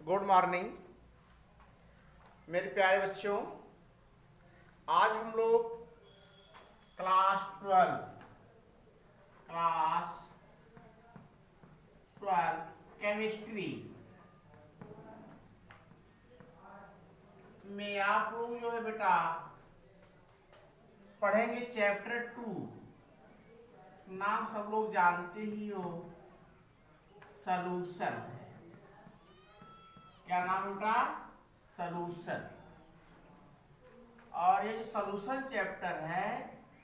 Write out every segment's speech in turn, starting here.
Good morning मेरे प्यारे बच्चों। आज हम लोग क्लास 12 केमिस्ट्री में आप लोग जो है बेटा पढ़ेंगे चैप्टर 2। नाम सब लोग जानते ही हो, सॉल्यूशन है। क्या नाम बेटा? सॉल्यूशन। और ये जो सॉल्यूशन चैप्टर है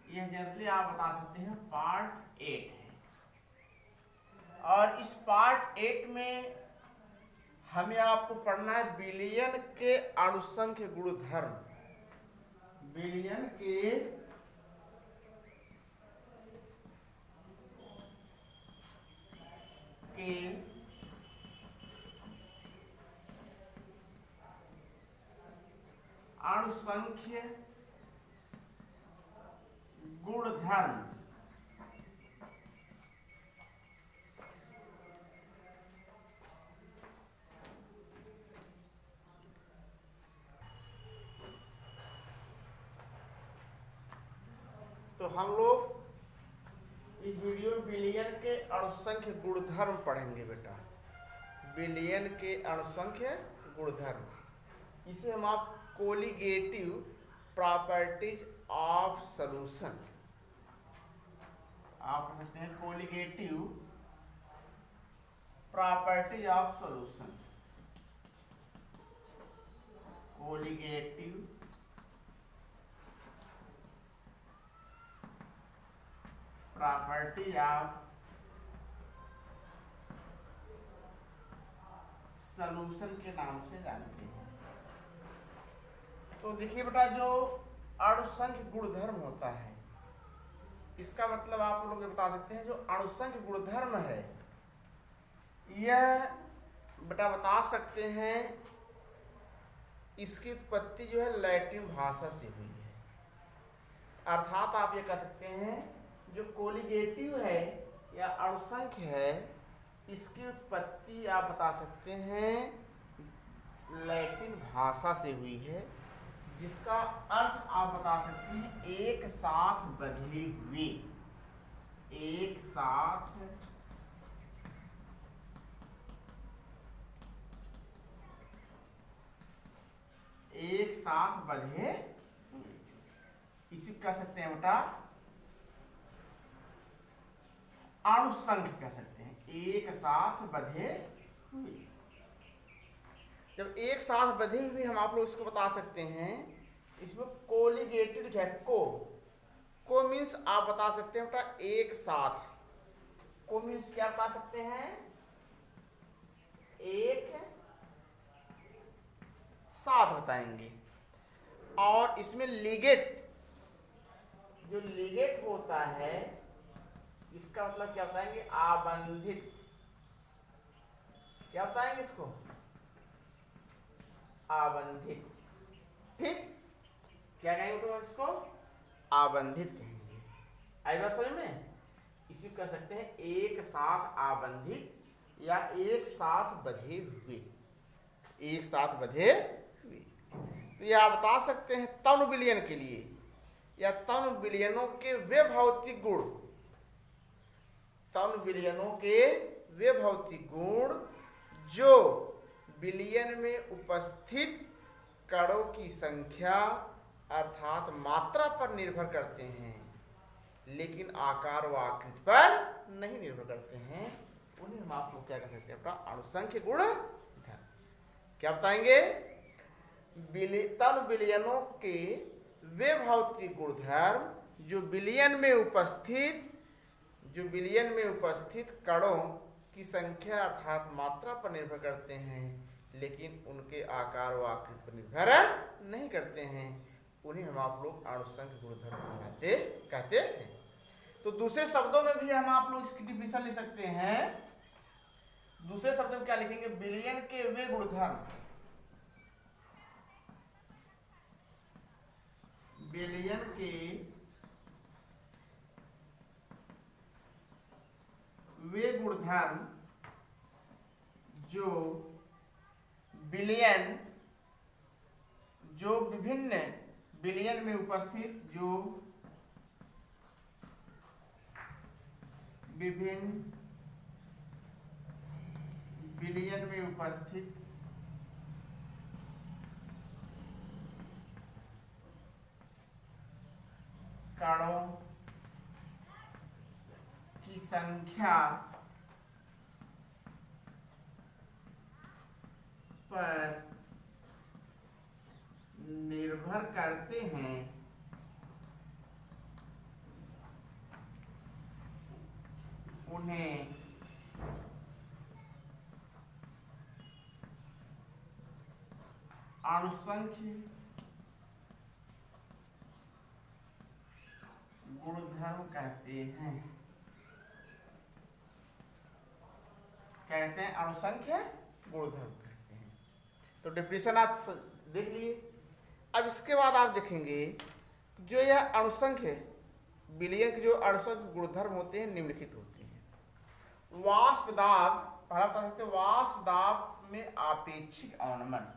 ये जनरली आप बता सकते हैं पार्ट 8 है। और इस पार्ट 8 में हमें आपको पढ़ना है विलयन के अणुसंख्य गुणधर्म। विलयन के अणुसंख्य गुणधर्म। तो हम लोग इस वीडियो में विलयन के अणुसंख्य गुणधर्म पढ़ेंगे बेटा। विलयन के अणुसंख्य गुणधर्म, इसे हम आप कोलिगेटिव प्रॉपर्टीज ऑफ सॉल्यूशन आप कहते हैं। Colligative properties of solution, colligative property of solution के नाम से जानते हैं। तो देखिए बेटा, जो अणुसंख्य गुणधर्म होता है इसका मतलब आप लोग बता सकते हैं। जो अणुसंख्य गुणधर्म है यह बेटा बता सकते हैं इसकी उत्पत्ति जो है लैटिन भाषा से हुई है। अर्थात आप ये कह सकते हैं जो कोलिगेटिव है या अणुसंख्य है इसकी उत्पत्ति आप बता सकते हैं लैटिन भाषा से हुई है, जिसका अर्थ आप बता सकते हैं एक साथ बंधे हुए। एक साथ बंधे हुए, इसी कह सकते हैं बेटा अणुसंख्य कह सकते हैं। एक साथ बंधे हुए, जब एक साथ बंधे हुए हम आप लोग इसको बता सकते हैं। इसमें कोलिगेटेड है। को मीन्स आप बता सकते हैं बेटा एक साथ। को मीन्स क्या बता सकते हैं? एक साथ बताएंगे। और इसमें लिगेट, जो लिगेट होता है इसका मतलब क्या बताएंगे? आबंधित। क्या बताएंगे इसको? आबंधित। ठीक, क्या कहेंगे तो इसको? आबंधित कहेंगे। आई बात समझ में? इसी कह सकते हैं एक साथ आबंधित या एक साथ बंधे हुए। एक साथ बंधे हुए, तो यह आप बता सकते हैं तनु विलयन के लिए या तनु विलयनों के वे भौतिक गुण। तनु विलयनों के वे भौतिक गुण जो विलयन में उपस्थित कणों की संख्या अर्थात मात्रा पर निर्भर करते हैं, लेकिन आकार व आकृति पर नहीं निर्भर करते हैं, उन्हें हम आप लोग क्या कह सकते हैं अपना अणुसंख्य गुणधर्म। क्या बताएंगे? तनु विलयनों के वे भौतिक गुणधर्म जो विलयन में उपस्थित कणों की संख्या अर्थात मात्रा पर निर्भर करते हैं, लेकिन उनके आकार व आकृति पर निर्भर नहीं करते हैं, उन्हें हम आप लोग अणुसंख्य गुणधर्म कहते हैं। तो दूसरे शब्दों में भी हम आप लोग इसकी डिफिनेशन ले सकते हैं। दूसरे शब्दों में क्या लिखेंगे? विलयन के वे गुणधर्म, विलयन के वे गुणधर्म जो विलयन जो विभिन्न विलयन में उपस्थित, जो विभिन्न विलयन में उपस्थित कणों की संख्या पर निर्भर करते हैं, उन्हें अणुसंख्य गुणधर्म कहते हैं। अणुसंख्य गुणधर्म कहते हैं। तो डेफिनेशन आप देख लिए। अब इसके बाद आप देखेंगे जो यह अणुसंख्य विलयन के जो अणुसंख्य गुणधर्म होते हैं निम्नलिखित होते हैं। वाष्प दाब, पहला बता सकते हैं वाष्प दाब में आपेक्षिक अवनमन।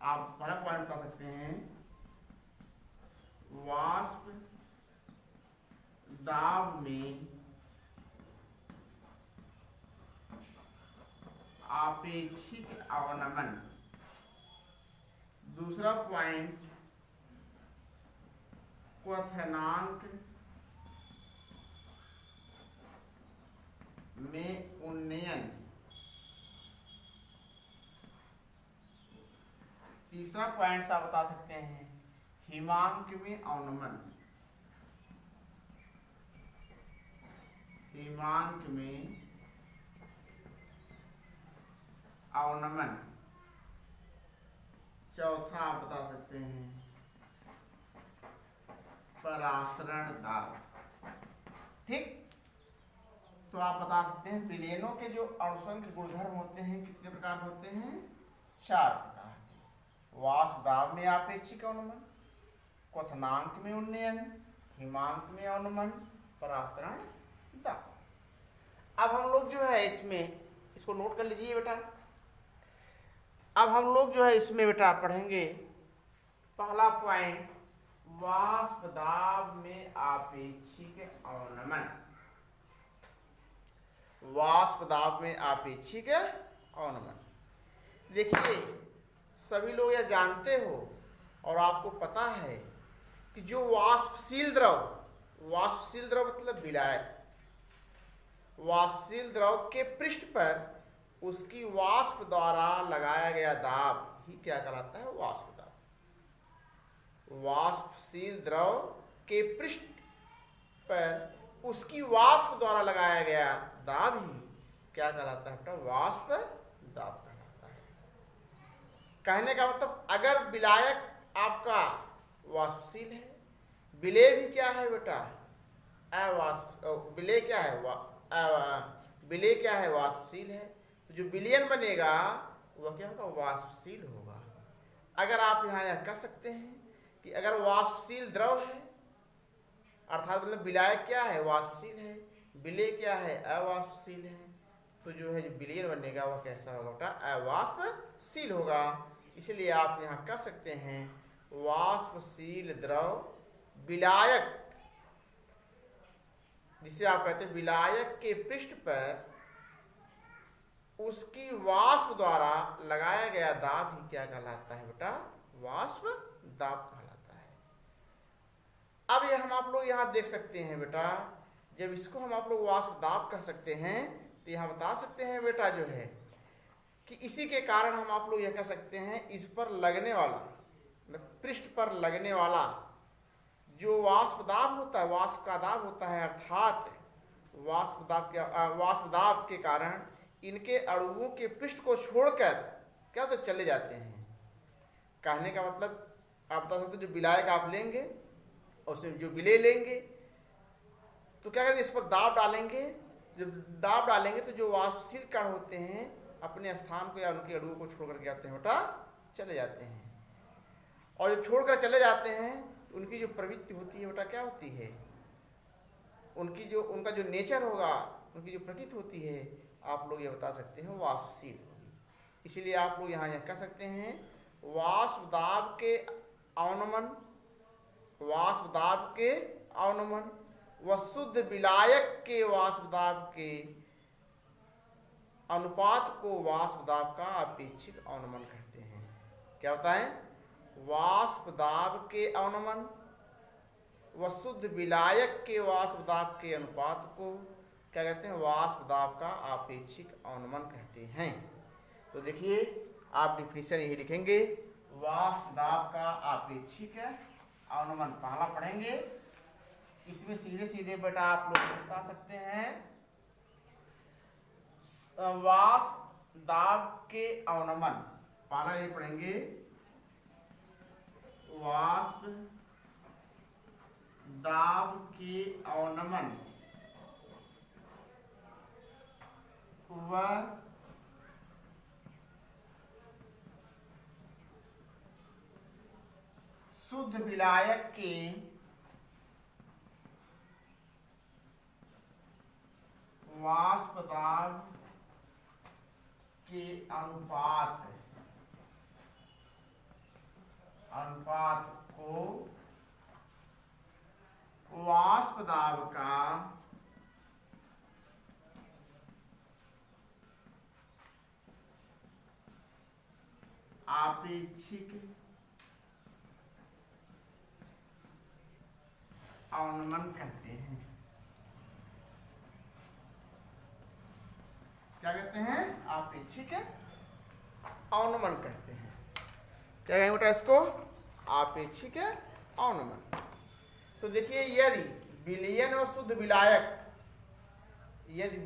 आप पहला पॉइंट बता सकते हैं वाष्प दाब में आपेक्षिक अवनमन। दूसरा पॉइंट क्वथनांक में उन्नयन। तीसरा पॉइंट आप बता सकते हैं हिमांक में अवनमन। हिमांक में अवनमन। चौथा आप बता सकते हैं परासरण दाब। ठीक, तो आप बता सकते हैं विलयनों के जो अणुसंख्य गुणधर्म होते हैं कितने प्रकार होते हैं? 4 प्रकार के। वाष्प दाब में आपेक्षिक अवनमन, क्वथनांक में उन्नयन, हिमांक में अवनमन, परासरण दाब। अब हम लोग जो है इसमें इसको नोट कर लीजिए बेटा। अब हम लोग जो है इसमें बेटा पढ़ेंगे पहला पॉइंट वाष्प दाब में आपेक्षिक अवनमन। वाष्प दाब में आपेक्षिक अवनमन। देखिए सभी लोग यह जानते हो और आपको पता है कि जो वाष्पशील द्रव मतलब विलायक, वाष्पशील द्रव के पृष्ठ पर उसकी वाष्प द्वारा लगाया गया दाब ही क्या कहलाता है? वाष्प दाब। वाष्पशील द्रव के पृष्ठ पर उसकी वाष्प द्वारा लगाया गया दाब ही क्या कहलाता है? वाष्प दाब कहलाता है। कहने का मतलब अगर विलायक आपका वाष्पशील है, विलेय भी क्या है बेटा? विलेय क्या है? विलेय क्या है? वाष्पशील है। तो जो विलयन बनेगा वह क्या होगा? वाष्पशील होगा। अगर आप यहाँ यह कह सकते हैं कि अगर वाष्पशील द्रव है अर्थात मतलब विलायक क्या है? वाष्पशील है, विलेय क्या है? अवाष्पशील है, तो जो है जो विलयन बनेगा वह कैसा होगा बेटा? अवाष्पशील होगा। इसलिए आप यहाँ कह सकते हैं वाष्पशील द्रव विलायक, जिसे आप कहते हैं विलायक के पृष्ठ पर उसकी वाष्प द्वारा लगाया गया दाब ही क्या कहलाता है बेटा? वाष्प दाब कहलाता है। अब ये हम आप लोग यहाँ देख सकते हैं बेटा, जब इसको हम आप लोग वाष्प दाब कह सकते हैं तो यहाँ बता सकते हैं बेटा जो है कि इसी के कारण हम आप लोग यह कह सकते हैं इस पर लगने वाला, पृष्ठ पर लगने वाला जो वाष्प दाब होता है, वाष्प का दाब होता है, अर्थात वाष्प दाब के कारण इनके अणुओं के पृष्ठ को छोड़कर क्या तो चले जाते हैं। कहने का मतलब आप बता सकते जो विलायक आप लेंगे और उसमें जो विलेय लेंगे तो क्या करेंगे? इस पर दाब डालेंगे। जब दाब डालेंगे तो जो वाष्पशील कण होते हैं अपने स्थान को या उनके अणुओं को छोड़ कर जाते हैं बेटा, चले जाते हैं। और जब छोड़कर चले जाते हैं तो उनकी जो प्रवृत्ति होती है बेटा क्या होती है? उनका जो नेचर होगा, उनकी जो प्रकृति होती है आप लोग ये बता सकते हैं वाष्पशील होगी। इसलिए आप लोग यहाँ यह कह सकते हैं वाष्प दाब के अवनमन, वाष्प दाब के अवनमन व शुद्ध विलायक के वाष्प दाब के अनुपात को वाष्प दाब का अपेक्षिक अवनमन कहते हैं। क्या होता है? वाष्प दाब के अवनमन व शुद्ध विलायक के वाष्प दाब के अनुपात को क्या कहते हैं? वाष्प दाब का आपेक्षिक अवनमन कहते हैं। तो देखिए आप डिफिनीशन यही लिखेंगे, वाष्प दाब का आपेक्षिक अवनमन पहला पढ़ेंगे। इसमें सीधे सीधे बेटा आप लोग बता सकते हैं वाष्प दाब के अवनमन, पहला ये पढ़ेंगे वाष्प दाब के अवनमन व शुद्ध विलायक के वाष्प दाब के अनुपात को वाष्प दाब का आपेक्षिक अवनमन कहते हैं। क्या कहते हैं? आपेक्षिक अवनमन कहते हैं। क्या कहेंगे बेटा इसको? आपेक्षिक अवनमन। तो देखिए यदि विलयन व शुद्ध विलायक, यदि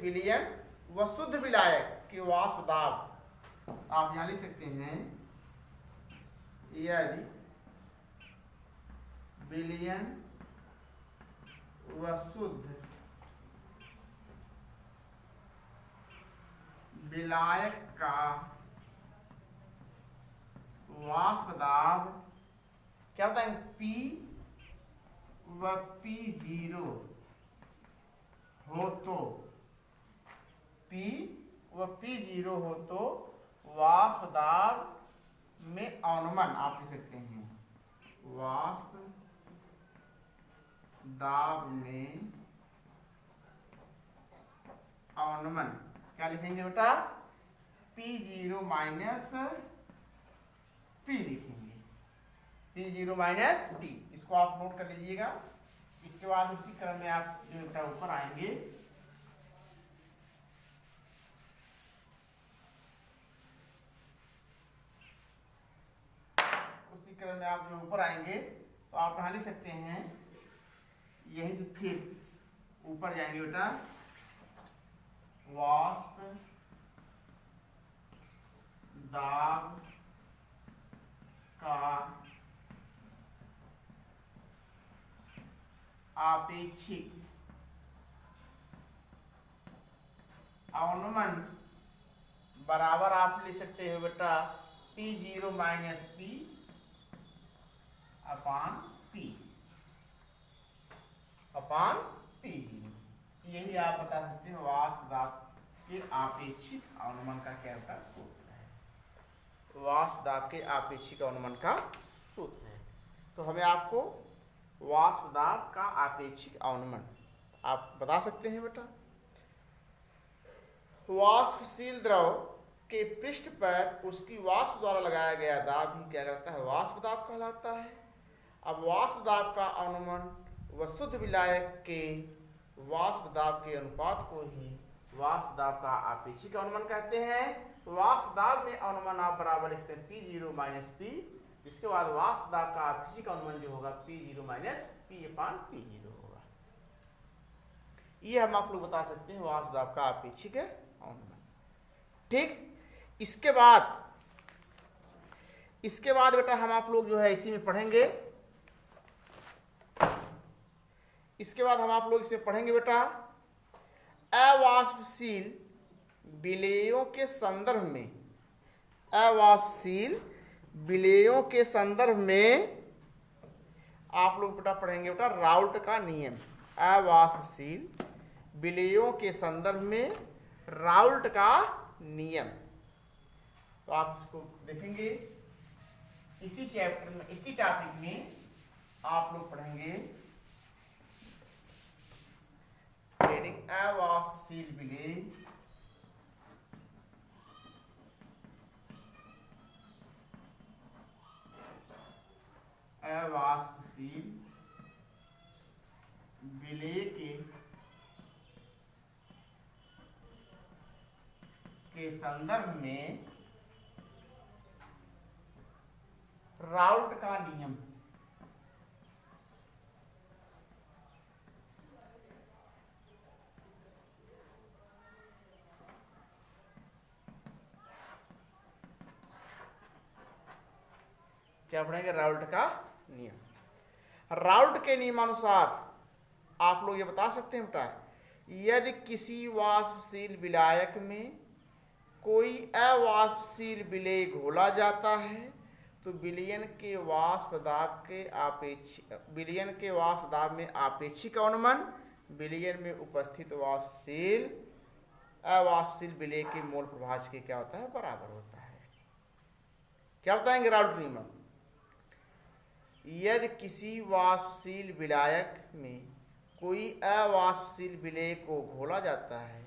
विलयन व शुद्ध विलायक के वाष्प दाब, आप यहाँ लिख सकते हैं यदि विलयन व शुद्ध विलायक का वाष्प दाब क्या होता है? P व P0 हो तो, P व P0 हो तो वाष्प दाब में अवनमन आप लिख सकते हैं, वाष्प दाब में अवनमन क्या लिखेंगे बेटा? P0 माइनस P लिखेंगे, P0 माइनस P। इसको आप नोट कर लीजिएगा। इसके बाद उसी क्रम में आप जो बेटा ऊपर आएंगे, उसी क्रम में आप जो ऊपर आएंगे तो आप यहाँ लिख सकते हैं, यहीं से फिर ऊपर जाएंगे बेटा, वाष्प दाब का आपेक्षिक अवनमन बराबर आप ले सकते हो बेटा P0 माइनस P अपान P अपान P0। यही आप बता सकते हो वाष्प दाब के आपेक्षिक अवनमन का क्या होता है? सूत्र है। वाष्प दाब के आपेक्षिक अवनमन का सूत्र है। तो हमें आपको वाष्प दाब का आपेक्षिक अवनमन आप बता सकते हैं बेटा। वाष्पशील द्रव के पृष्ठ पर उसकी वाष्प द्वारा लगाया गया दाब ही क्या करता है? वाष्प दाब कहलाता है। अब वाष्प दाब का अवनमन व शुद्ध विलायक के वाष्प दाब के अनुपात को ही वाष्प दाब का आपेक्षिक अवनमन कहते हैं। तो वाष्प दाब में अवनमन आप बराबर लिखते हैं P0 माइनस P, जिसके बाद वाष्प दाब का आपेक्षिक अवनमन जो होगा P0 माइनस P अपान P0 होगा। ये हम आप लोग बता सकते हैं वाष्प दाब का आपेक्षिक अवनमन। ठीक, इसके बाद बेटा हम आप लोग जो है इसी में पढ़ेंगे, इसके बाद हम आप लोग इसमें पढ़ेंगे बेटा अवाष्पशील विलेयों के संदर्भ में, अवाष्पशील विलेयों के संदर्भ में आप लोग बेटा पढ़ेंगे बेटा राउल्ट का नियम। अवाष्पशील विलेयों के संदर्भ में राउल्ट का नियम। तो आप इसको देखेंगे इसी चैप्टर में, इसी टॉपिक में आप लोग पढ़ेंगे ट्रेडिंग अवाष्पशील विलेय, अवाष्पशील विलेय के संदर्भ में राउल्ट का नियम। क्या पढ़ेंगे? राउल्ट का नियम। राउल्ट के नियमानुसार आप लोग ये बता सकते हैं बेटा, यदि किसी वाष्पशील विलायक में कोई अवाष्पशील विलेय घोला जाता है तो विलयन के वाष्प दाब में आपेक्षिक अवनमन विलयन में उपस्थित अवाष्पशील विलेय के मोल प्रभाज के क्या होता है? बराबर होता है। क्या बताएंगे राउल्ट नियम? यदि किसी वाष्पशील विलायक में कोई अवाष्पशील विलेय को घोला जाता है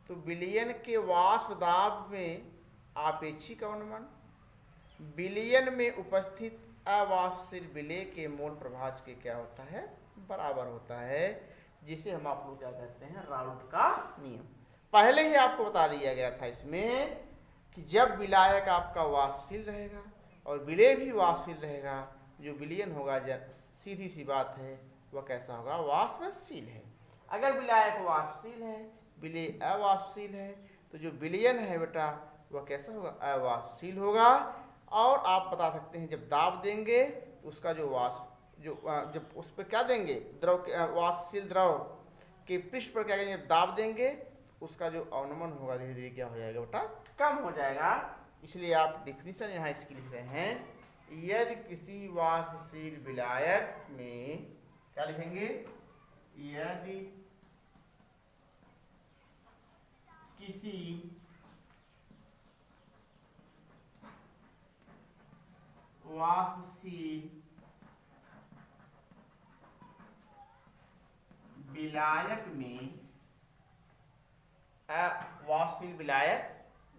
तो विलयन के वाष्प दाब में आपेक्षिक अवनमन विलयन में उपस्थित अवाष्पशील विलेय के मोल प्रभाज के क्या होता है? बराबर होता है, जिसे हम आप लोग क्या कहते हैं? राउल्ट का नियम। पहले ही आपको बता दिया गया था इसमें कि जब विलायक आपका वाष्पशील रहेगा और विलेय भी वाष्पशील रहेगा, जो विलयन होगा, सीधी सी बात है, वह कैसा होगा? वाष्पशील है। अगर विलायक वाष्पशील है, विलेय अवाष्पशील है, तो जो विलयन है बेटा वह कैसा होगा? अवाष्पशील होगा। और आप बता सकते हैं जब दाब देंगे तो उसका जो जब उस पर क्या देंगे? द्रव, वाष्पशील द्रव के पृष्ठ पर क्या करेंगे? जब दाब देंगे उसका जो अवनमन होगा धीरे धीरे क्या हो जाएगा बेटा? कम हो जाएगा। इसलिए आप डिफिनीशन यहाँ इसकी लिख रहे हैं, यदि किसी वाष्पशील विलायक में, क्या लिखेंगे? यदि किसी वाष्पशील विलायक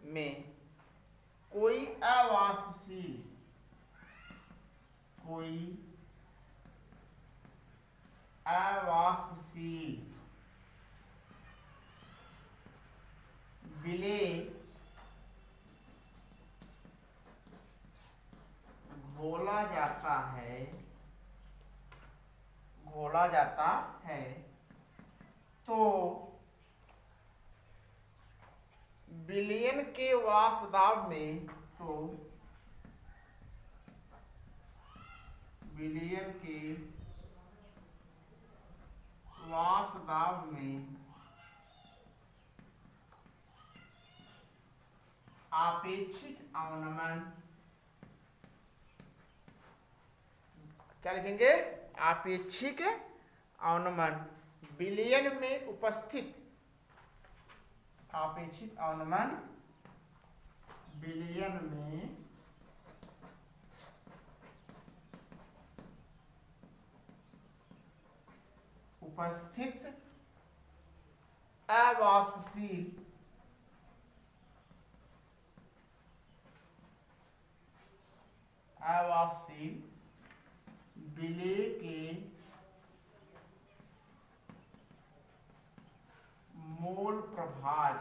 में कोई अवाष्पशील विलेय घोला जाता है तो विलयन के वाष्प दाब में, विलयन के वाष्प दाब में आपेक्षिक अवनमन, क्या लिखेंगे? आपेक्षिक अवनमन विलयन में उपस्थित, आपेक्षिक अवनमन विलयन में उपस्थित अवाष्पशील विलेय के मोल प्रभाज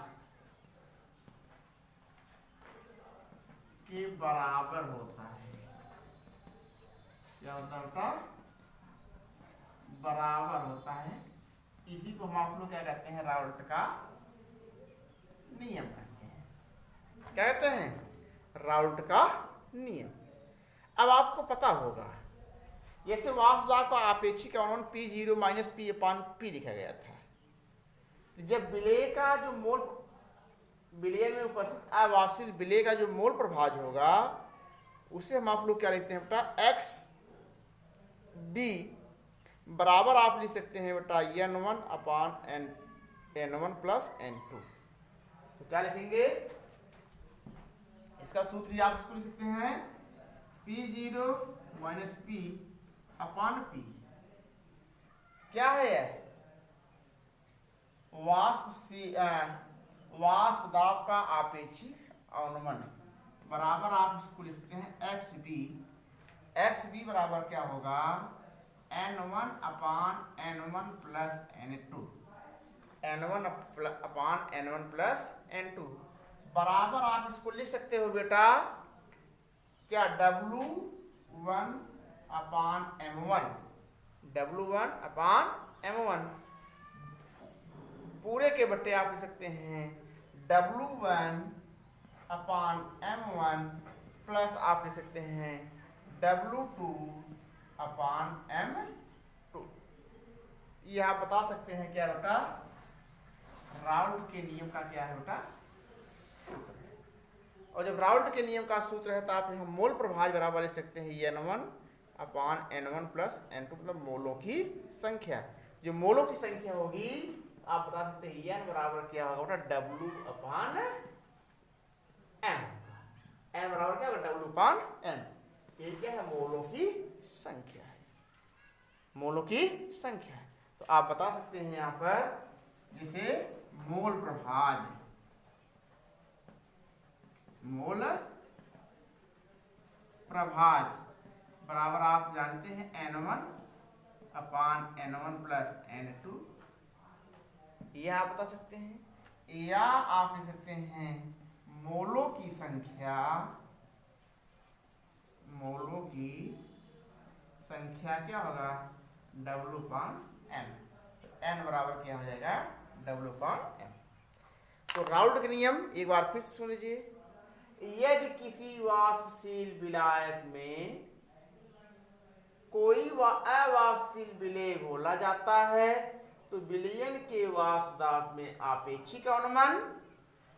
के बराबर होता है। क्या होता है बेटा? बराबर होता है। इसी को हम आप लोग क्या कहते हैं? राउल्ट का नियम कहते हैं। क्या कहते हैं? राउल्ट का नियम। अब आपको पता होगा, जैसे वाष्प दाब का आपेक्षिक अवनमन P0 माइनस P/P लिखा गया था, तो जब विलेय का जो मोल, विलयन में उपस्थित अवाष्पशील विलेय का जो मोल प्रभाज होगा उसे हम आप लोग क्या लिखते हैं बेटा? एक्स बी बराबर आप लिख सकते हैं बेटा N1/N1 प्लस N2। तो क्या लिखेंगे, इसका सूत्र ही आप इसको लिख सकते हैं P0 माइनस P अपान P। क्या है यह, वाष्प दाब का आपेक्षिक अवनमन बराबर आप इसको लिख सकते हैं XB बराबर क्या होगा, N1 अपान N1 प्लस N2, N1 अपान N1 प्लस N2 बराबर आप इसको लिख सकते हो बेटा क्या, W1 अपान M1, W1 अपान M1 पूरे के बट्टे आप लिख सकते हैं W1 अपान M1 प्लस आप लिख सकते हैं W2 अपान M2। ये आप बता सकते हैं क्या बेटा, राउल्ट के नियम का क्या है बेटा सूत्र है। और जब राउल्ट के नियम का सूत्र है तो आप यहाँ मोल प्रभाज बराबर लिख सकते हैं N1 अपान N1 प्लस N2, मतलब मोलों की संख्या। जो मोलों की संख्या होगी आप बता सकते हैं N बराबर क्या होगा बेटा, W अपान M, N बराबर क्या होगा, W अपान M। ये क्या है, मोलों की संख्या है, मोलों की संख्या है। तो आप बता सकते हैं यहाँ पर जिसे मोल प्रभाज, मोल प्रभाज बराबर आप जानते हैं N1 अपान N1 प्लस N2, यह आप बता सकते हैं, या आप लिख सकते हैं मोलों की संख्या, मोलों की संख्या क्या होगा, W अपान M, N बराबर क्या हो जाएगा, W अपान M। तो राउल्ट का नियम एक बार फिर सुन लीजिए, यदि किसी वाष्पशील विलायक में कोई अवाष्पशील विलेय घोला जाता है तो विलयन के वाष्प दाब में आपेक्षिक अवनमन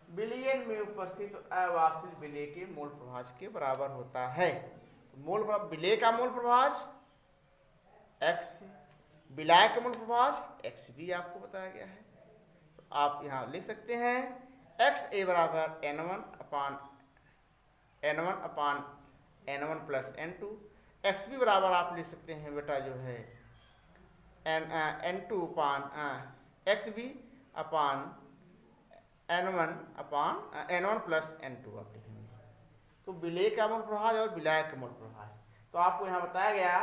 विलयन में उपस्थित अवाष्पशील विलेय के मोल प्रभाज के बराबर होता है। तो मोल विलेय का मोल प्रभाज X, विलायक का मोल प्रभाज X भी आपको बताया गया है। तो आप यहाँ लिख सकते हैं XA बराबर N1 अपान N1 प्लस N2, XB बराबर आप लिख सकते हैं बेटा जो है N2 अपान XB अपान N1 प्लस N2 आप लिखेंगे। तो विलेय का मोल प्रभाज और विलायक का मोल प्रभाज, तो आपको यहाँ बताया गया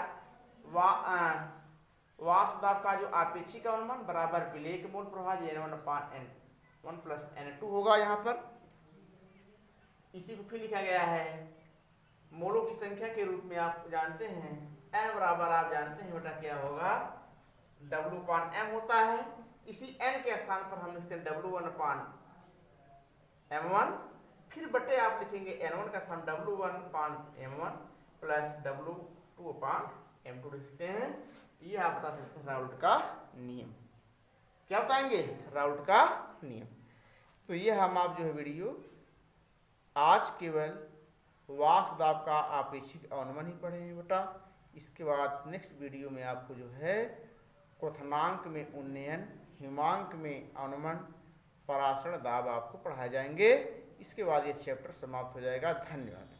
वाष्प दाब का जो आपेक्षिक अवनमन बराबर विलेय के मोल प्रभाज N1 अपान N1 प्लस N2 होगा। यहाँ पर इसी को फिर लिखा गया है मोलों की संख्या के रूप में, आप जानते हैं N बराबर आप जानते हैं बेटा क्या होगा, W अपान M होता है। इसी N के स्थान पर हम लिखते हैं W1 अपान M1, फिर बटे आप लिखेंगे N1 का स्थान W1 अपान M1 प्लस W2 अपान M2 लिख सकते हैं। ये आप बता सकते हैं राउल्ट का नियम। क्या बताएंगे, राउल्ट का नियम। तो ये हम आप जो है वीडियो आज केवल वाष्प दाब का आपेक्षिक अवनमन ही पढ़े हैं बेटा। इसके बाद नेक्स्ट वीडियो में आपको जो है क्वथनांक में उन्नयन, हिमांक में अवनमन, परासरण दाब आपको पढ़ाए जाएंगे। इसके बाद ये चैप्टर समाप्त हो जाएगा। धन्यवाद।